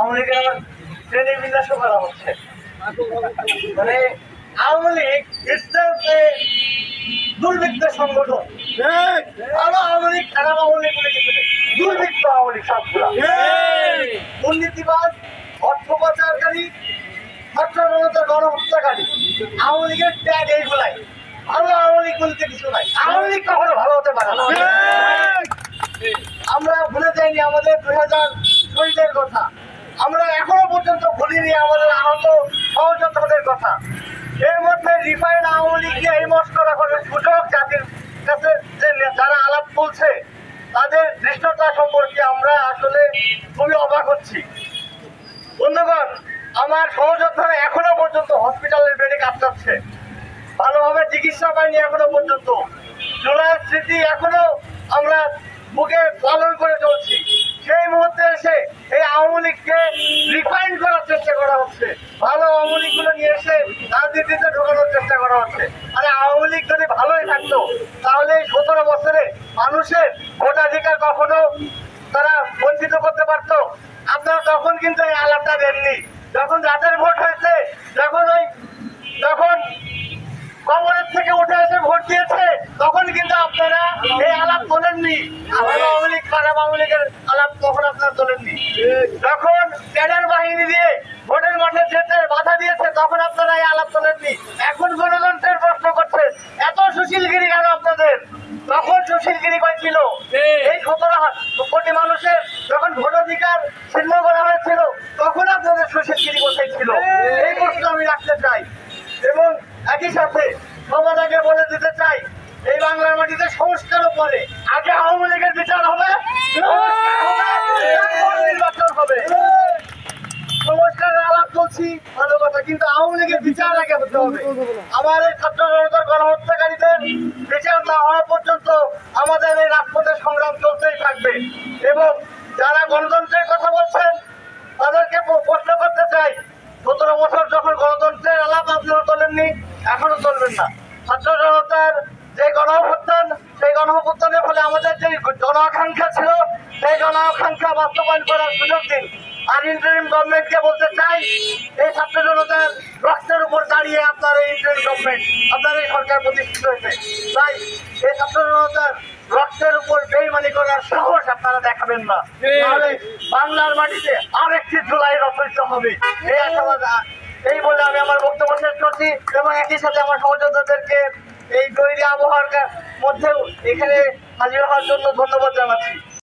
আওয়ামী লীগের শ্রেণী বিন্যাস করা হচ্ছে। মানে আওয়ামী লীগ দুর্বৃত্ত সংগঠন। ভালো আওয়ামী লীগ, খারাপ আওয়ামী লীগ বলে কিছু নেই, দুর্বৃত্ত আওয়ামী লীগ সবগুলা। দুর্নীতিবাজ, অর্থ পাচারকারী, ছাত্র জনতা গণহত্যাকারী। আওয়ামী লীগের ট্যাগ এইগুলাই। ভালো আওয়ামী লীগ বলতে কিছু নাই। আওয়ামী লীগ কখনো ভালো হতে পারে না। আমরা ভুলে যাইনি আমাদের 2000 শহীদের কথা। আমরা এখনো পর্যন্ত ভুলিনি আমাদের আহত সহযোদ্ধাদের কথা। এর মধ্যে রিফাইন আওয়ামী লীগকে এই মস্করা করার সুযোগ জাতির কাছে যারা আলাপ বলছে তাদের দৃষ্টতা সম্পর্কে আমরা আসলে খুবই অবাক হচ্ছি। বন্ধুগণ, আমার সহযোদ্ধারা এখনো পর্যন্ত হসপিটালের বেডে কাটাচ্ছে, ভালোভাবে চিকিৎসা পাইনি এখনো পর্যন্ত। জুলাইয়ের স্মৃতি এখনো আমরা বুকে পালন করে চলছি। সেই মুহূর্তে এসে এই আওয়ামী লীগকে রিফাইন করার চেষ্টা করা হচ্ছে, ভালো আওয়ামী লীগগুলো নিয়ে এসে রাজনীতিতে ঢোকানোর চেষ্টা করা হচ্ছে। আরে আওয়ামী লীগ যদি ভালোই থাকতো তাহলে এই 17 বছরে মানুষের ভোটাধিকার কখনো তারা বঞ্চিত করতে পারতো? আপনারা তখন কিন্তু এই আলাপটা দেননি। যখন রাতের ভোট হয়েছে, যখন কবরের থেকে উঠে এসে ভোট দিয়েছে, তখন কিন্তু আপনারা এই আলাপ তোলেননি। ভালো আওয়ামী লীগ, খারাপ আওয়ামী লীগের আলাপ তখন আপনারা তোলেননি। যখন ক্যাডার বাহিনী দিয়ে ভোটের মাঠে যেতে বাধা দিয়েছে, তখন আপনারা এই আলাপ তোলেননি। এখন গণতন্ত্রের প্রশ্ন করছেন, এত সুশীলগিরি কেন আপনাদের? তখন সুশীলগিরি পাইছিল এই 17 কোটি মানুষের যখন ভোটাধিকার ছিন্ন করা হয়েছিল, তখন আপনাদের সুশীলগিরি কোথায় ছিল? এই প্রশ্ন আমি রাখতে চাই। এবং একই সাথে সবার আগে বলে দিতে চাই, এই বাংলার মাটিতে সংস্কারও পরে আগে আওয়ামী লীগের বিচার হবে, নির্বাচন হবে। সংস্কারের আলাপ করছি ভালো কথা, কিন্তু আওয়ামী লীগের বিচার আগে হতে হবে। আমার এই ছাত্র জনতার গণহত্যাকারীদের বিচার না হওয়া পর্যন্ত আমাদের এই রাজপথের সংগ্রাম চলতেই থাকবে। এবং যারা গণতন্ত্রের কথা বলছেন তাদেরকে প্রশ্ন করতে চাই, 17 বছর যখন গণতন্ত্রের আলাপ আপনারা তোলেননি, এখনো চলবেন না। ছাত্র জনতার যে গণঅভ্যুত্থান, সেই গণঅভ্যুত্থানের ফলে আমাদের যে জন আকাঙ্ক্ষা ছিল, সেই জন আকাঙ্ক্ষা বাস্তবায়ন করার সুযোগ দিন। আর ইন্টারিম গভর্নমেন্টকে বলতে চাই, এই ছাত্র জনতার রক্তের উপর দাঁড়িয়ে আপনার এই ইন্টারিম গভর্নমেন্ট, আপনার এই সরকার প্রতিষ্ঠিত হয়েছে। তাই এই ছাত্র জনতার রক্তের উপর বেইমানি করার সাহস আপনারা দেখাবেন না, তাহলে বাংলার মাটিতে আরেকটি জুলাই রচিত হবে। এই আশাবাদ, এই বলে আমি আমার বক্তব্য শেষ করছি। এবং একই সাথে আমার সহযোদ্ধাদেরকে এই তৈরি আবহাওয়ার মধ্যেও এখানে হাজির হওয়ার জন্য ধন্যবাদ জানাচ্ছি।